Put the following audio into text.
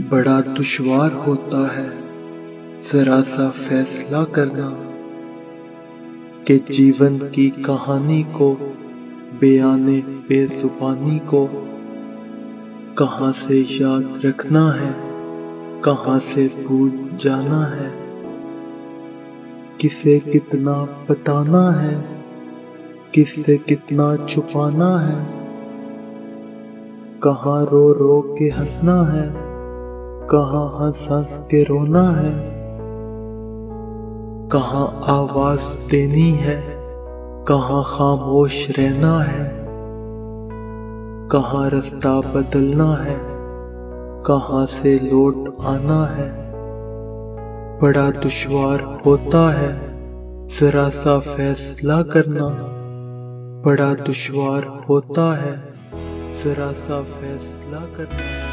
बड़ा दुश्वार होता है जरा सा फैसला करना कि जीवन की कहानी को बयाने बेजुबानी को कहाँ से याद रखना है, कहाँ से भूल जाना है, किसे कितना बताना है, किससे कितना छुपाना है, कहाँ रो रो के हंसना है, कहाँ हंस हंस के रोना है, कहाँ आवाज देनी है, कहाँ खामोश रहना है, कहाँ रास्ता बदलना है, कहाँ से लौट आना है। बड़ा दुश्वार होता है जरा सा फैसला करना, बड़ा दुश्वार होता है जरा सा फैसला करना।